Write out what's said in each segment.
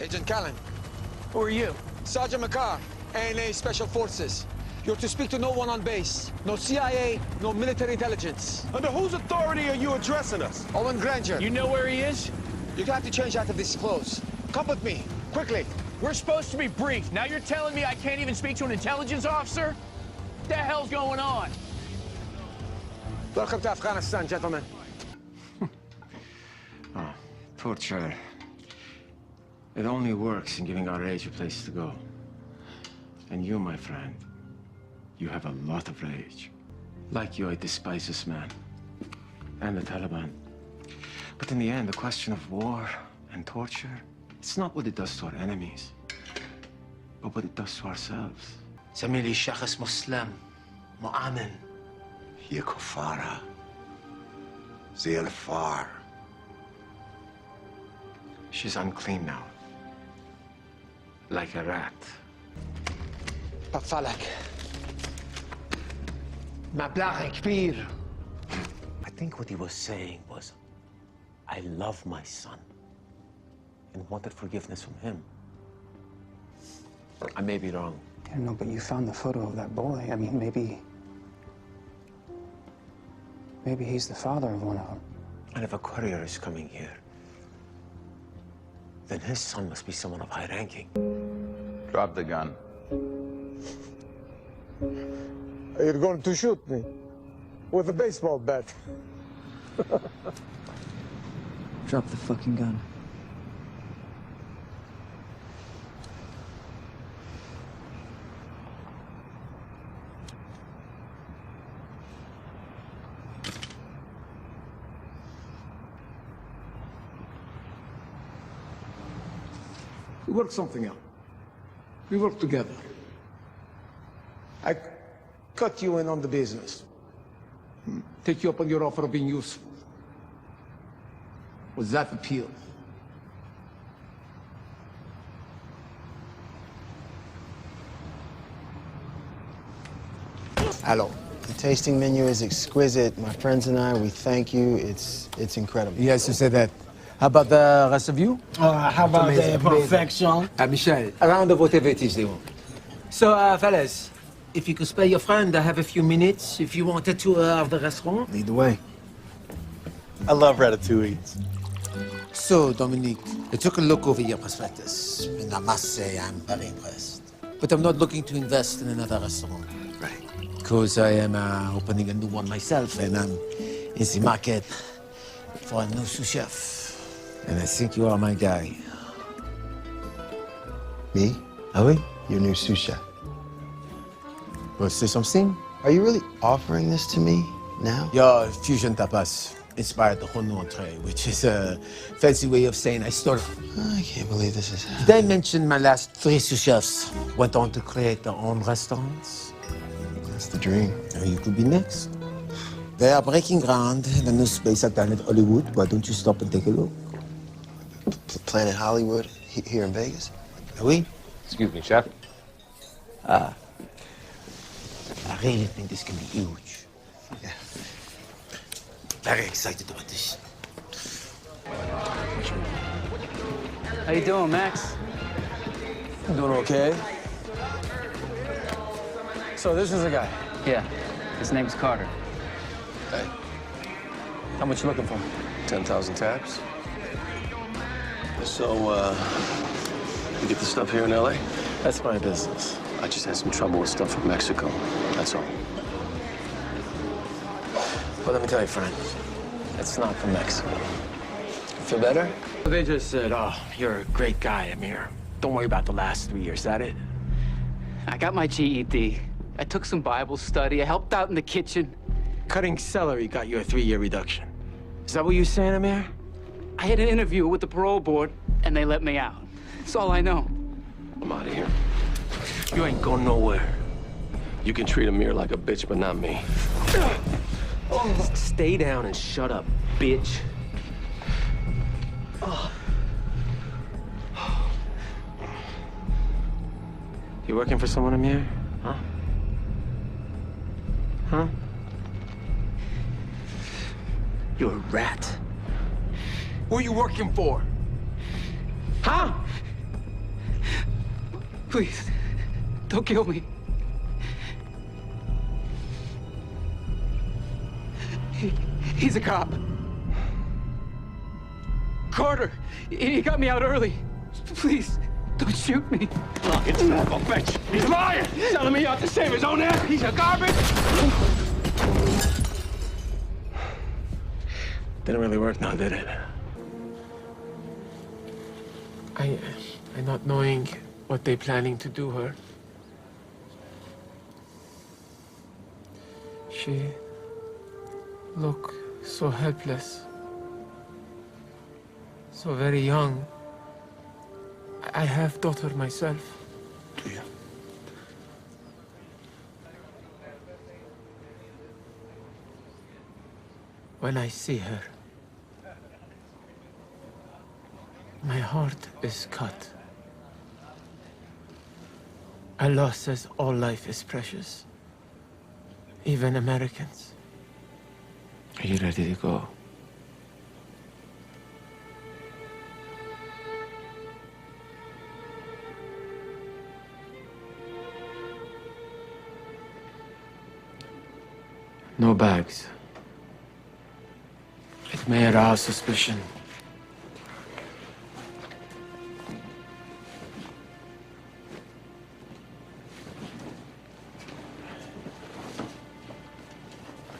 Agent Callan. Who are you? Sergeant McCarr, ANA Special Forces. You're to speak to no one on base. No CIA, no military intelligence. Under whose authority are you addressing us? Owen Granger. You know where he is? You're gonna have to change out of these clothes. Come with me, quickly. We're supposed to be briefed. Now you're telling me I can't even speak to an intelligence officer? What the hell's going on? Welcome to Afghanistan, gentlemen. Torture. It only works in giving our age a place to go. And you, my friend, you have a lot of rage. Like you, I despise this man. And the Taliban. But in the end, the question of war and torture, it's not what it does to our enemies, but what it does to ourselves. زميلي شخص مسلم مؤمن. هي كفارة زي الفار. She's unclean now. Like a rat. Falak. مبلغ كبير. I think what he was saying was, I love my son, and wanted forgiveness from him. I may be wrong. Yeah, no, but you found the photo of that boy. I mean, maybe he's the father of one of them. And if a courier is coming here, then his son must be someone of high ranking. Drop the gun. You're going to shoot me with a baseball bat. Drop the fucking gun. We work something out. We work together. I cut you in on the business. Take you up on your offer of being useful. Was that appeal? Hello. The tasting menu is exquisite. My friends and I, we thank you. It's incredible. Yes, you say that. How about the rest of you? How about the perfection? Michel, a round of whatever it is they want. So, fellas, if you could spare your friend, I have a few minutes. If you wanted to have the restaurant. Lead the way. I love ratatouille. So, Dominique, I took a look over your prospectus, and I must say I'm very impressed. But I'm not looking to invest in another restaurant. Right. Because I am opening a new one myself, and I'm in the market for a new sous chef. And I think you are my guy. Me? Ah oui? Your new sous chef. Want to say something? Are you really offering this to me now? Your fusion tapas inspired the whole entree, which is a fancy way of saying I stole it. I can't believe this is Did I mention my last 3 sous chefs went on to create their own restaurants? That's the dream. Now you could be next. They are breaking ground in a new space at Planet Hollywood. Why don't you stop and take a look? Planet Hollywood here in Vegas? Oui? Excuse me, chef. I really think this can be huge. Yeah. Very excited about this. How you doing, Max? Doing okay? So this is the guy. Yeah. His name's Carter. Hey. How much you looking for? 10,000 tabs. So, you get the stuff here in LA? That's my business. I just had some trouble with stuff from Mexico. That's all. Well, let me tell you, friend, It's not from Mexico. Feel better? they just said, oh, you're a great guy, Amir. Don't worry about the last 3 years. Is that it? I got my GED. I took some Bible study. I helped out in the kitchen. Cutting celery got you a 3-year reduction. Is that what you're saying, Amir? I had an interview with the parole board, and they let me out. That's all I know. I'm out of here. You ain't going nowhere. You can treat Amir like a bitch, but not me. Stay down and shut up, bitch. You working for someone, Amir? Huh? Huh? You're a rat. Who are you working for? Huh? Please, don't kill me. He's a cop. Carter, he got me out early. Please, don't shoot me. Look, it's not a bitch. He's lying. He's telling me he ought to save his own ass. He's a garbage. Didn't really work now, did it? I not knowing what they planning to do her. She look so helpless. So very young. I have daughter myself. Do you? When I see her, my heart is cut. Allah says all life is precious, even Americans. Are you ready to go? No bags. It may arouse suspicion.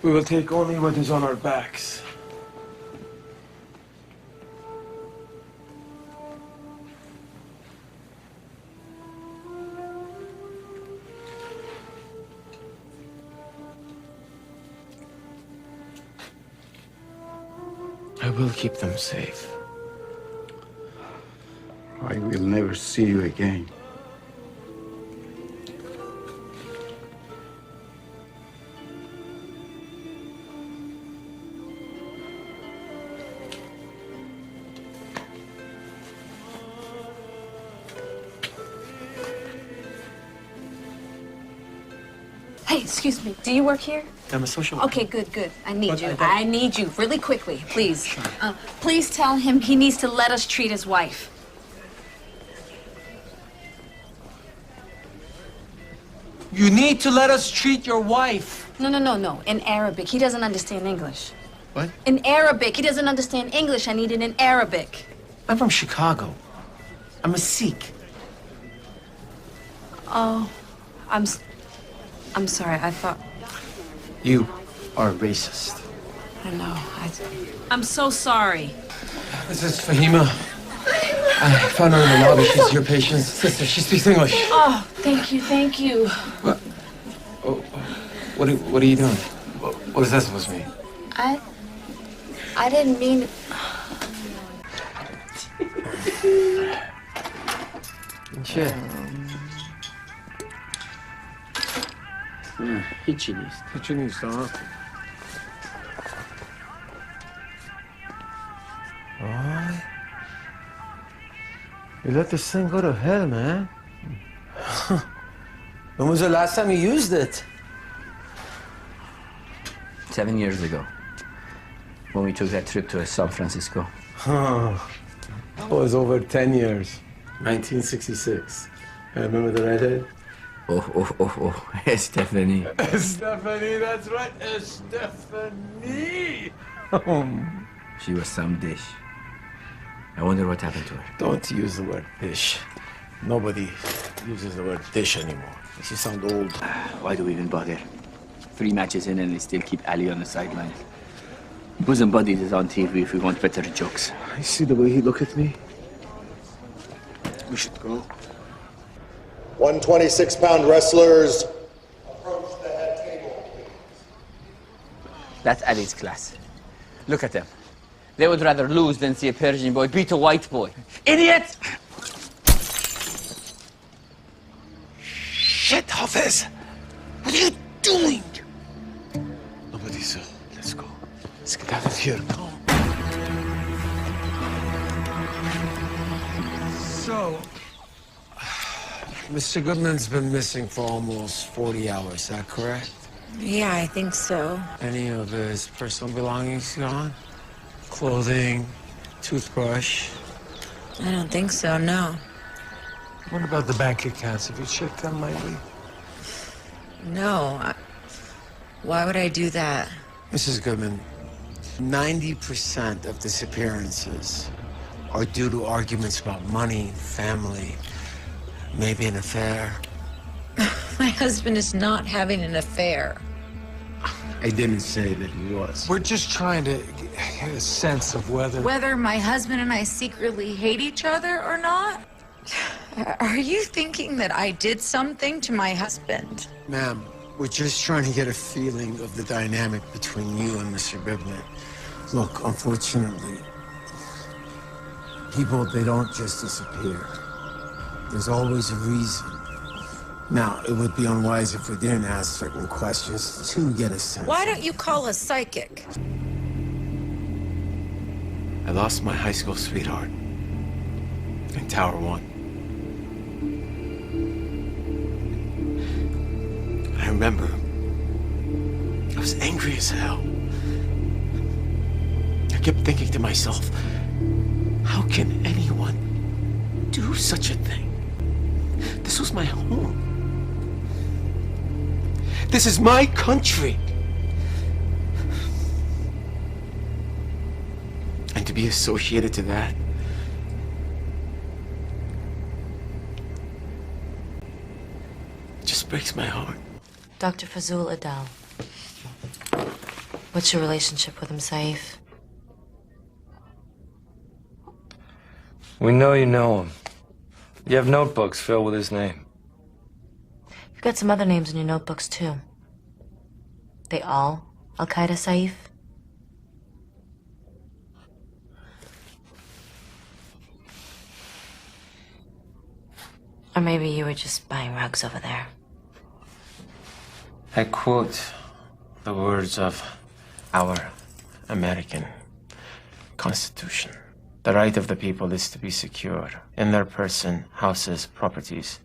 We will take only what is on our backs. I will keep them safe. I will never see you again. Hey, excuse me. Do you work here? I'm a social worker. Okay, good, good. I need But you. I I need you really quickly, please. Please tell him he needs to let us treat his wife. You need to let us treat your wife. No, no, no, no. In Arabic. He doesn't understand English. What? In Arabic. He doesn't understand English. I need it in Arabic. I'm from Chicago. I'm a Sikh. Oh, I'm sorry. I thought. You are racist. I know. I'm so sorry. This is Fahima. I found her in the lobby. She's your patient's sister. She speaks English. Oh, thank you, thank you. What? Oh, what are you doing? What is that supposed to mean? I didn't mean. Che. Hiç نیست. Hiç نیست, huh? Why? You let this thing go to hell, man. When was the last time you used it? 7 years ago, when we took that trip to San Francisco. Huh. That was over 10 years. 1966. I remember the redhead? Oh, Stephanie. Stephanie, that's right, Stephanie. She was some dish. I wonder what happened to her. Don't use the word dish. Nobody uses the word dish anymore. Makes you sound old. Why do we even bother? 3 matches in and they still keep Ali on the sidelines. Bosom Buddies is on TV if we want better jokes. I see the way he look at me. We should go. 126-pound wrestlers approach the head table, please. That's Ali's class. Look at them. They would rather lose than see a Persian boy beat a white boy. Idiot! Shit, Hafez! What are you doing? Nobody saw. Let's go. Let's get out of here. Come on. So, Mr. Goodman's been missing for almost 40 hours, is that correct? Yeah, I think so. Any of his personal belongings gone? Clothing, toothbrush? I don't think so, no. What about the bank accounts? Have you checked them lately? No. Why would I do that? Mrs. Goodman, 90% of disappearances are due to arguments about money, family, maybe an affair. My husband is not having an affair. I didn't say that he was. We're just trying to get a sense of whether... Whether my husband and I secretly hate each other or not? Are you thinking that I did something to my husband? Ma'am, we're just trying to get a feeling of the dynamic between you and Mr. Goodman. Look, unfortunately, people, they don't just disappear. There's always a reason. Now, it would be unwise if we didn't ask certain questions to get a sense. Why don't you call a psychic? I lost my high school sweetheart in Tower 1. I remember I was angry as hell. I kept thinking to myself, how can anyone do such a thing? This was my home. This is my country. And to be associated to that, it just breaks my heart. Dr. Fazul Adel. What's your relationship with him, Saif? We know you know him. You have notebooks filled with his name. You've got some other names in your notebooks, too. They all Al-Qaeda, Saif? Or maybe you were just buying rugs over there. I quote the words of our American Constitution. The right of the people is to be secure in their person, houses, properties,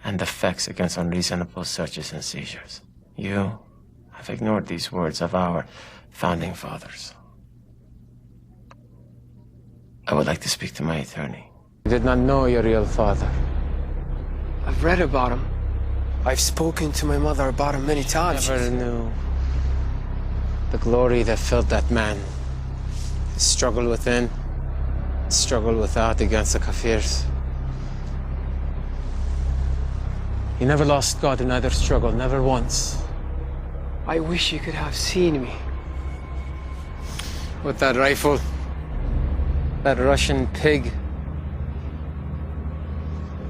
and effects against unreasonable searches and seizures. You have ignored these words of our founding fathers. I would like to speak to my attorney. I did not know your real father. I've read about him. I've spoken to my mother about him many times. Never knew the glory that filled that man. His struggle within, his struggle without against the Kafirs. He never lost God in either struggle, never once. I wish you could have seen me. With that rifle, that Russian pig,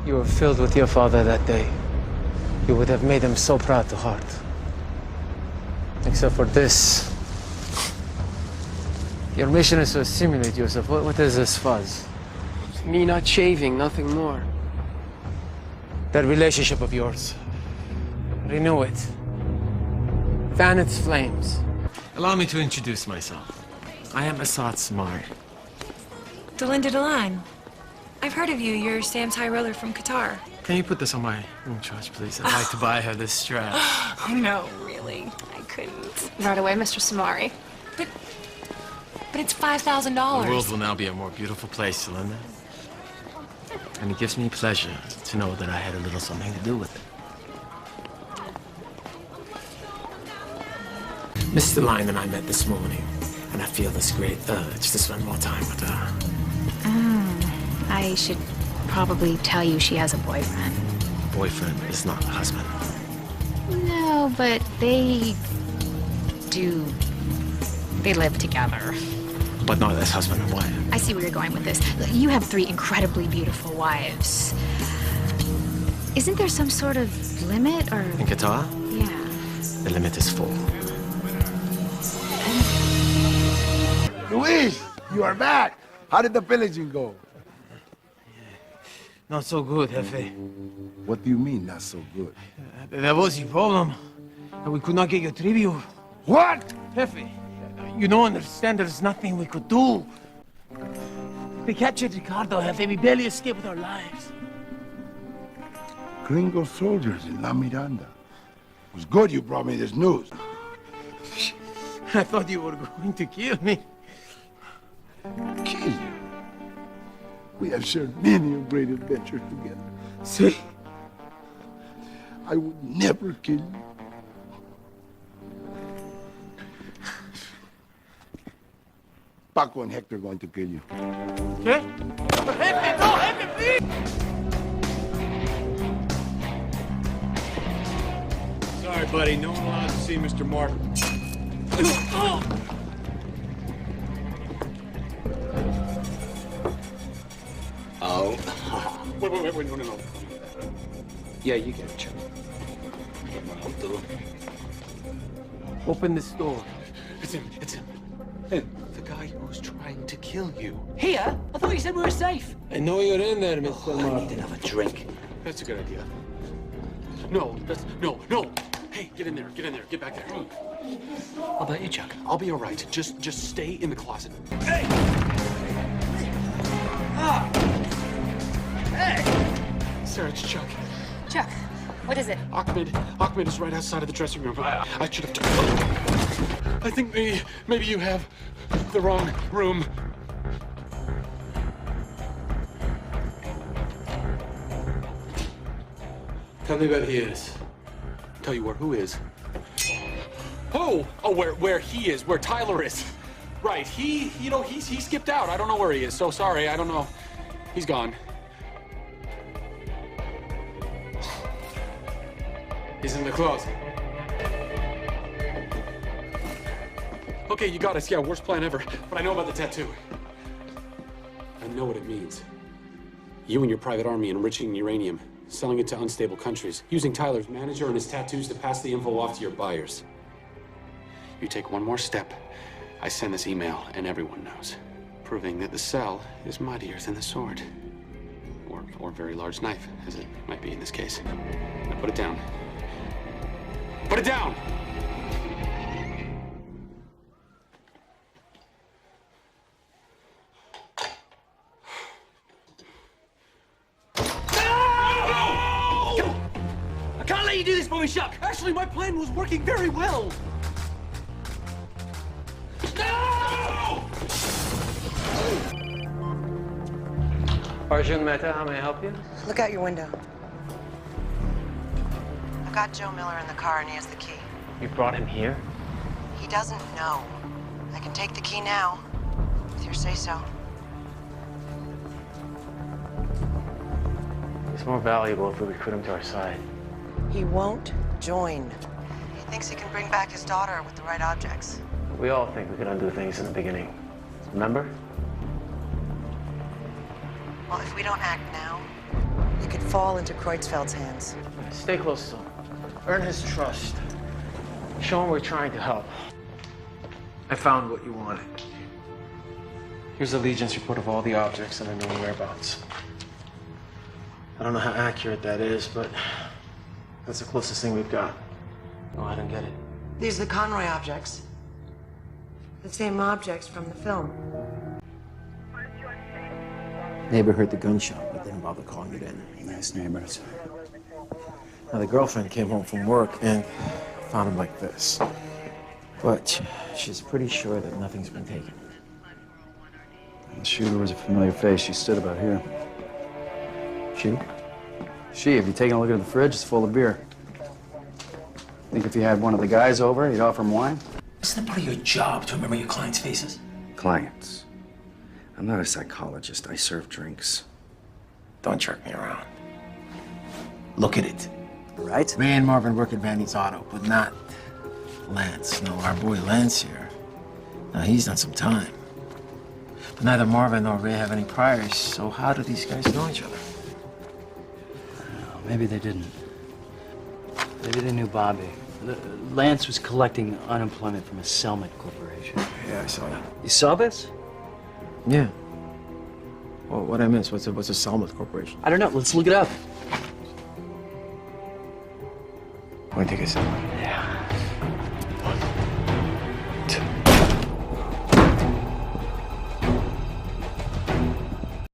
you were filled with your father that day. You would have made him so proud to heart. Except for this. Your mission is to assimilate yourself. What is this fuzz? Me not shaving, nothing more. That relationship of yours. Renew it. Fan its flames. Allow me to introduce myself. I am Assad Samari. Delinda Deline. I've heard of you. You're Sam's high roller from Qatar. Can you put this on my room charge, please? I'd like to buy her this strap. Oh, no, really? I couldn't. Right away, Mr. Samari. But it's $5,000. The world will now be a more beautiful place, Linda. And it gives me pleasure to know that I had a little something to do with it. Mr. Line and I met this morning, and I feel this great urge to spend more time with her. I should probably tell you she has a boyfriend. Boyfriend is not a husband. No, but they live together. But not as husband and wife. I see where you're going with this. You have 3 incredibly beautiful wives. Isn't there some sort of limit or... In Qatar? Yeah. The limit is 4. Luis, you are back. How did the pillaging go? Not so good, Jefe. What do you mean, not so good? That was the problem. We could not get your tribute. What? Jefe, you don't understand. There's nothing we could do. They captured Ricardo, Jefe. We barely escaped with our lives. Gringo soldiers in La Miranda. It was good you brought me this news. I thought you were going to kill me. Kill you? We have shared many a great adventures together. See? I would never kill you. Paco and Hector are going to kill you. ¿Qué? ¡Jefe, no, jefe, please! Sorry, buddy. No one allowed to see Mr. Martin. Oh. Wait, no. Yeah, you get it, Chuck. Open this door. It's him. The guy who's trying to kill you. Here? I thought you said we were safe. I know you're in there, Mr. I Martin. need another drink. That's a good idea. No. Hey, get in there. Get back there. How about you, Chuck? I'll be all right. Just stay in the closet. Hey! Hey! Sarah, it's Chuck. Chuck, what is it? Ahmed is right outside of the dressing room. I should have... I think maybe you have the wrong room. Tell me where he is. Tell you who is? Oh, where he is, where Tyler is. Right, he skipped out. I don't know where he is, so sorry, I don't know. He's gone. He's in the closet. Okay, you got us. Yeah, worst plan ever. But I know about the tattoo. I know what it means. You and your private army enriching uranium, selling it to unstable countries, using Tyler's manager and his tattoos to pass the info off to your buyers. You take one more step, I send this email and everyone knows, proving that the cell is mightier than the sword. Or very large knife, as it might be in this case. Now put it down. Put it down! I can't let you do this for me, Chuck. Actually, my plan was working very well. No! Arjun Mehta, how may I help you? Look out your window. I've got Joe Miller in the car and he has the key. You brought him here? He doesn't know. I can take the key now, with your say-so. He's more valuable if we recruit him to our side. He won't join. He thinks he can bring back his daughter with the right objects. We all think we could undo things in the beginning. Remember? Well, if we don't act now, it could fall into Kreutzfeld's hands. Stay close to him. Earn his trust. Show him we're trying to help. I found what you wanted. Here's a Legion's report of all the objects and their known whereabouts. I don't know how accurate that is, but that's the closest thing we've got. Go ahead and get it. These are the Conroy objects. The same objects from the film. Neighbor heard the gunshot, but didn't bother calling it in. Nice neighbors. Now, the girlfriend came home from work and found him like this. But she's pretty sure that nothing's been taken. The shooter was a familiar face. She stood about here. She, if you take a look at the fridge, it's full of beer. Think if you had one of the guys over, you'd offer him wine? Isn't it part of your job to remember your clients' faces? Clients. I'm not a psychologist. I serve drinks. Don't jerk me around. Look at it. Right? Ray and Marvin work at Vandy's Auto, but not Lance. No, our boy Lance here. Now, he's done some time. But neither Marvin nor Ray have any priors, so how do these guys know each other? Maybe they didn't. Maybe they knew Bobby. Lance was collecting unemployment from a Selmet corporation. Yeah, I saw that. You saw this? Yeah. Well, what I missed? What's a Selmet corporation? I don't know. Let's look it up. Want to take a sip?